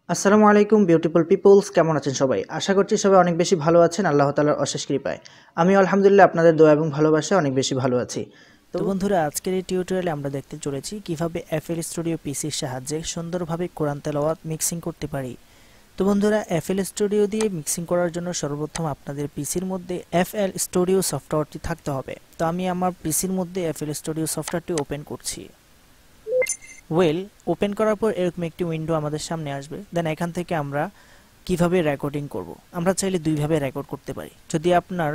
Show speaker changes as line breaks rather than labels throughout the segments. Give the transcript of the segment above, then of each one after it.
আসসালামু আলাইকুম beautiful people's, কেমন আছেন সবাই? আশা করছি সবাই অনেক বেশি ভালো আছেন আল্লাহ তাআলার অশেষ কৃপায়। আমি আলহামদুলিল্লাহ আপনাদের দোয়া এবং ভালোবাসায় অনেক বেশি ভালো আছি।
তো বন্ধুরা, আজকের এই টিউটোরিয়ালে আমরা দেখতে চলেছি কিভাবে এফএল স্টুডিও পিসির সাহায্যে সুন্দরভাবে কোরআন তেলাওয়াত মিক্সিং করতে পারি। তো বন্ধুরা, এফএল স্টুডিও দিয়ে মিক্সিং করার জন্য সর্বপ্রথম আপনাদের পিসির মধ্যে এফএল স্টুডিও সফটওয়্যারটি থাকতে হবে। তো আমি আমার পিসির মধ্যে এফএল স্টুডিও সফটওয়্যারটি ওপেন করছি। ওপেন করার পর এরকম একটি উইন্ডো আমাদের সামনে আসবে। দেন এখান থেকে আমরা কিভাবে রেকর্ডিং করব, আমরা চাইলে দুইভাবে রেকর্ড করতে পারি। যদি আপনার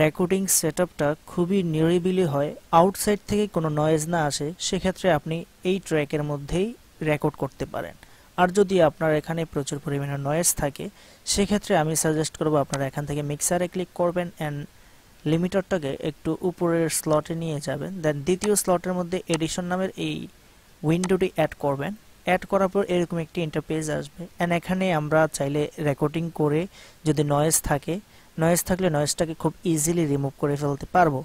রেকর্ডিং সেটআপটা খুবই নিরিবিলি হয়, আউটসাইড থেকে কোনো নয়েজ না আসে, সেক্ষেত্রে আপনি এই ট্র্যাকের মধ্যেই রেকর্ড করতে পারেন। আর যদি আপনার এখানে প্রচুর পরিমাণে নয়েজ থাকে, সেক্ষেত্রে আমি সাজেস্ট করব আপনারা এখান থেকে মিক্সারে ক্লিক করবেন অ্যান্ড লিমিটারটাকে একটু উপরের স্লটে নিয়ে যাবেন। দেন দ্বিতীয় স্লটের মধ্যে এডিশন নামের এই উইন্ডোটি অ্যাড করবেন। অ্যাড করার পর এরকম একটি ইন্টারফেস আসবে এন্ড এখানে আমরা চাইলে রেকর্ডিং করে যদি নয়েজ থাকলে নয়েজটাকে খুব ইজিলি রিমুভ করে ফেলতে পারবো।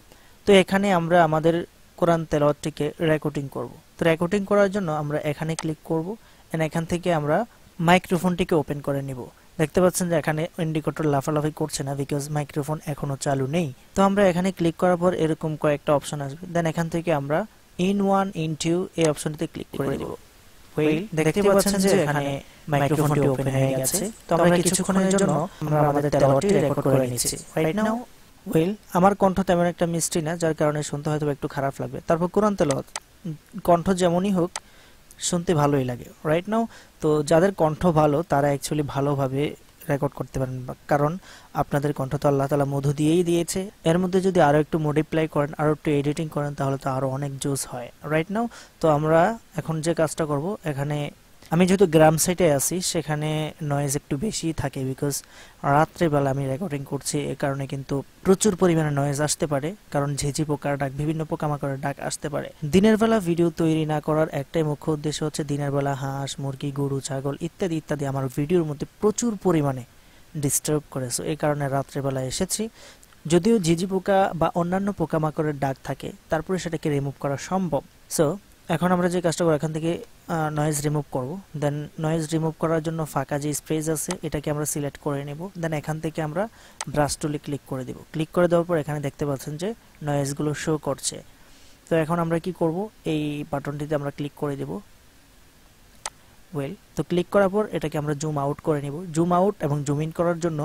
তো এখানে আমরা আমাদের কোরআন তেলাওয়াতটিকে রেকর্ডিং করব। তো রেকর্ডিং করার জন্য আমরা এখানে ক্লিক করব এন্ড এখান থেকে আমরা মাইক্রোফোনটিকে ওপেন করে নিব। দেখতে পাচ্ছেন যে এখানে ইন্ডিকেটর লাফালাফি করছে না, বিকজ মাইক্রোফোন এখনো চালু নেই। তো আমরা এখানে ক্লিক করার পর এরকম কয়েকটা অপশন আসবে। দেন এখান থেকে আমরা ইন ওয়ান ইন টু এই অপশনটিতে ক্লিক করে দেব। দেখতে পাচ্ছেন যে এখানে মাইক্রোফোনটি ওপেন হয়ে গেছে। তো আমরা কিছুক্ষণের জন্য আমরা আমাদের তেলাওয়াতটি রেকর্ড করে নিচ্ছি রাইট নাও। আমার কণ্ঠ তেমন একটা মিষ্টি না, যার কারণে শুনতে হয়তো একটু খারাপ লাগবে। তারপর কোরআন তেলাওয়াত কণ্ঠ যেমনই হোক শুনতে ভালোই লাগে রাইট নাও। তো যাদের কণ্ঠ ভালো তারা অ্যাকচুয়ালি ভালোভাবে রেকর্ড করতে পারেন, কারণ আপনাদের কণ্ঠ তো আল্লাহ তাআলা মধু দিয়েই দিয়েছে। এর মধ্যে যদি আরো একটু মডিফাই করেন, আরো একটু এডিটিং করেন, তাহলে তো আরো অনেক জোস হয় রাইট নাও। তো আমরা এখন যে কাজটা করব, এখানে আমি যেহেতু গ্রাম সাইটে আছি, সেখানে নয়েজ একটু বেশি থাকে, বিকজ রাত্রেবেলা আমি রেকর্ডিং করছি। এ কারণে কিন্তু প্রচুর পরিমাণে নয়েজ আসতে পারে, কারণ ঝিঝি পোকার ডাক, বিভিন্ন পোকামাকড়ের ডাক আসতে পারে। দিনের বেলা ভিডিও তৈরি না করার একটাই মুখ্য উদ্দেশ্য হচ্ছে, দিনের বেলা হাঁস, মুরগি, গরু, ছাগল ইত্যাদি ইত্যাদি আমার ভিডিওর মধ্যে প্রচুর পরিমাণে ডিস্টার্ব করে। সো এই কারণে রাত্রেবেলা এসেছি। যদিও ঝিঝি পোকা বা অন্যান্য পোকামাকড়ের ডাক থাকে, তারপরে সেটাকে রিমুভ করা সম্ভব। সো এখন আমরা যে কাজটা করব, এখান থেকে নয়েজ রিমুভ করব। দেন নয়েজ রিমুভ করার জন্য ফাঁকা যে স্পেস আছে এটাকে আমরা সিলেক্ট করে নেব। দেন এখান থেকে আমরা ব্রাশ টুলে ক্লিক করে দেব। ক্লিক করে দেওয়ার পর এখানে দেখতে পাচ্ছেন যে নয়েজগুলো শো করছে। তো এখন আমরা কি করব, এই বাটনটিতে আমরা ক্লিক করে দেব। তো ক্লিক করার পর এটাকে আমরা জুম আউট করে নিব। জুম আউট এবং জুম ইন করার জন্য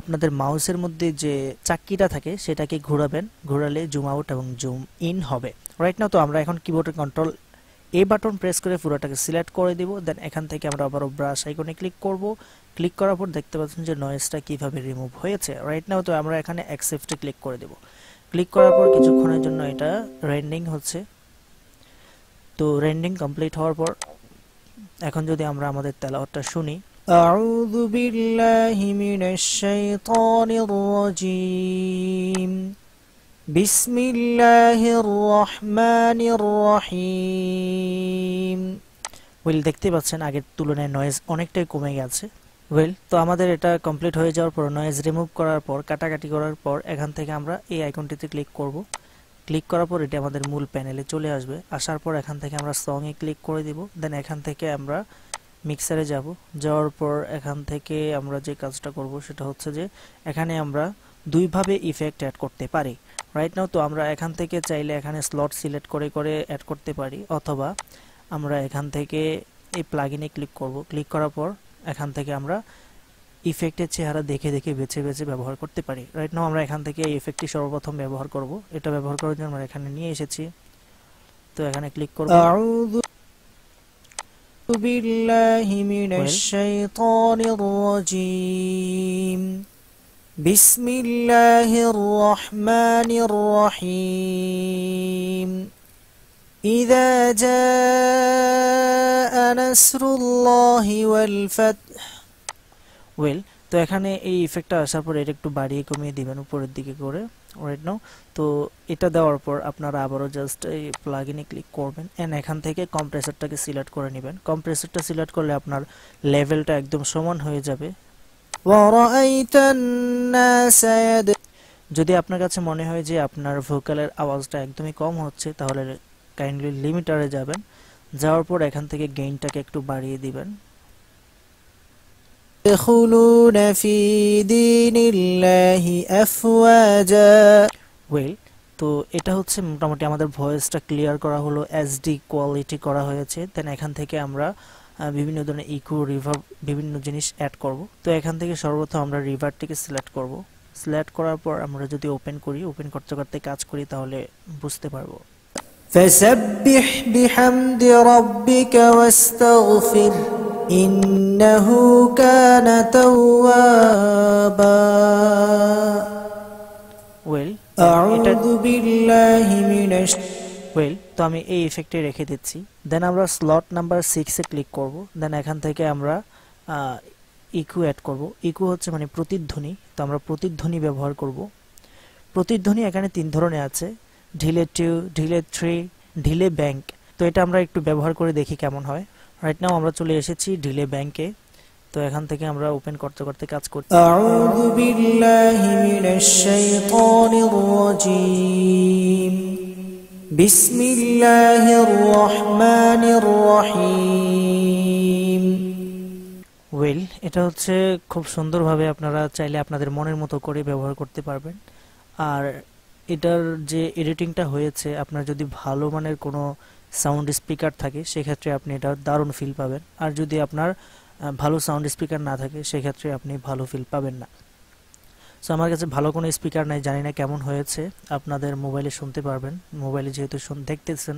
আপনাদের মাউসের মধ্যে যে চাক্কিটা থাকে সেটাকে ঘোরাবেন, ঘোরালে জুম আউট এবং জুম ইন হবে রাইট নাও। তো আমরা এখন কিবোর্ডের কন্ট্রোল এ বাটন প্রেস করে পুরোটাকে সিলেক্ট করে দিব। দেন এখান থেকে আমরা আবারও ব্রাশ আইকনে ক্লিক করব। ক্লিক করার পর দেখতে পাচ্ছেন যে নয়েজটা কিভাবে রিমুভ হয়েছে রাইট নাও। তো আমরা এখানে অ্যাকসেপ্টে ক্লিক করে দেব। ক্লিক করার পর কিছুক্ষণের জন্য এটা রেন্ডিং হচ্ছে। তো রেন্ডিং কমপ্লিট হওয়ার পর এখন যদি আমরা আমাদের তেলাওয়াতটা শুনি, আউযু বিল্লাহি মিনাশ শাইতানির রাজীম, বিসমিল্লাহির রহমানির রহিম। দেখতে পাচ্ছেন আগের তুলনায় নয়েজ অনেকটাই কমে গেছে। তো আমাদের এটা কমপ্লিট হয়ে যাওয়ার পর, নয়েজ রিমুভ করার পর, কাটাকাটি করার পর, এখান থেকে আমরা এই আইকনটিতে ক্লিক করব। ক্লিক করার পর এটা আমাদের মূল প্যানেলে চলে আসবে। আসার পর এখান থেকে আমরা সং এ ক্লিক করে দিব। দেন এখান থেকে আমরা মিক্সারে যাব। যাওয়ার পর এখান থেকে আমরা যে কাজটা করব সেটা হচ্ছে যে এখানে আমরা দুইভাবে ইফেক্ট অ্যাড করতে পারি রাইট নাও। তো আমরা এখান থেকে চাইলে এখানে স্লট সিলেক্ট করে করে অ্যাড করতে পারি, অথবা আমরা এখান থেকে এই প্লাগইনে ক্লিক করব। ক্লিক করার পর এখান থেকে আমরা ইফেক্টের চেহারা দেখে দেখে বেছে বেছে ব্যবহার করতে পারি রাইট নাও। আমরা এখান থেকে এই ইফেক্টটি সর্বপ্রথম ব্যবহার করব। এটা ব্যবহার করার জন্য আমরা এখানে নিয়ে এসেছি। তো এখানে ক্লিক করব। আউযু বিল্লাহি মিনাশ শাইতানির রাজীম, বিসমিল্লাহির রহমানির রহিম, ইযা জাআ নাসরুল্লাহি ওয়াল ফাতহ। তো এখানে এই ইফেক্টটা আসার পর এটা একটু বাড়িয়ে কমিয়ে দিবেন উপরের দিকে করে রাইট নাও। তো এটা দেওয়ার পর আপনারা আবারও জাস্ট এই প্লাগইনে ক্লিক করবেন এন্ড এখান থেকে কম্প্রেসরটাকে সিলেক্ট করে নেবেন। কম্প্রেসরটা সিলেক্ট করলে আপনার লেভেলটা একদম সমান হয়ে যাবে। যদি আপনার কাছে মনে হয় যে আপনার ভোকালের আওয়াজটা একদমই কম হচ্ছে, তাহলে কাইন্ডলি লিমিটারে যাবেন। যাওয়ার পর এখান থেকে গেইনটাকে একটু বাড়িয়ে দিবেন। يدخلون في دين الله أفواجا ওয়েল তো এটা হচ্ছে মোটামুটি আমাদের ভয়েসটা ক্লিয়ার করা হলো, এসডি কোয়ালিটি করা হয়েছে। দেন এখান থেকে আমরা বিভিন্ন ধরনের ইকো রিভার্ব বিভিন্ন জিনিস অ্যাড করব। তো এখান থেকে সর্বপ্রথম আমরা রিভার্বটিকে সিলেক্ট করব। সিলেক্ট করার পর আমরা যদি ওপেন করি, ওপেন করতে করতে কাজ করি তাহলে বুঝতে পারবো। فسبح بحمد ربك واستغفر إنه كان توابا ওয়েল আউযু বিল্লাহি মিনাশ ওয়েল তো আমি এই ইফেক্টে রেখে দিচ্ছি। দেন আমরা স্লট নাম্বার 6 এ ক্লিক করব। দেন এখান থেকে আমরা ইকো অ্যাড করব। ইকো হচ্ছে মানে প্রতিধ্বনি, তো আমরা প্রতিধ্বনি ব্যবহার করব। প্রতিধ্বনি এখানে 3 ধরনের আছে, ঢিলে 2, ঢিলে 3, ঢিলে ব্যাংক। তো এটা আমরা একটু ব্যবহার করে দেখি কেমন হয়। রাইট নাও আমরা চলে এসেছি ঢিলে ব্যাংকে। তো এখান থেকে আমরা ওপেন করতে করতে কাজ করছি। আউযু বিল্লাহি মিনাশ শাইতানির রাজীম বিসমিল্লাহির রহমানির রহিম। ওয়েল এটা হচ্ছে খুব সুন্দরভাবে আপনারা চাইলে আপনাদের মনের মতো করে ব্যবহার করতে পারবেন। আর এটার যে এডিটিংটা হয়েছে, আপনার যদি ভালো মানের কোনো সাউন্ড স্পিকার থাকে সেক্ষেত্রে আপনি এটা দারুণ ফিল পাবেন। আর যদি আপনার ভালো সাউন্ড স্পিকার না থাকে সেক্ষেত্রে আপনি ভালো ফিল পাবেন না। সো আমার কাছে ভালো কোনো স্পিকার নাই, জানি না কেমন হয়েছে। আপনাদের মোবাইলে শুনতে পারবেন, মোবাইলে যেহেতু দেখতেছেন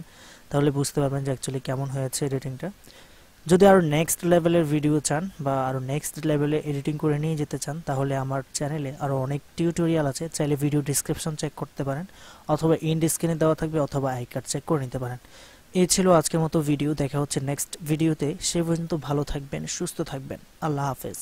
তাহলে বুঝতে পারবেন যে অ্যাকচুয়ালি কেমন হয়েছে এডিটিংটা। যদি আরও নেক্সট লেভেলের ভিডিও চান বা আরও নেক্সট লেভেলে এডিটিং করে নিয়ে যেতে চান তাহলে আমার চ্যানেলে আরও অনেক টিউটোরিয়াল আছে, চাইলে ভিডিও ডিসক্রিপশন চেক করতে পারেন, অথবা ইন্ড স্ক্রিনে দেওয়া থাকবে, অথবা আই কার্ড চেক করে নিতে পারেন। এই ছিল আজকের মতো ভিডিও, দেখা হচ্ছে নেক্সট ভিডিওতে। সে পর্যন্ত ভালো থাকবেন, সুস্থ থাকবেন, আল্লাহ হাফেজ।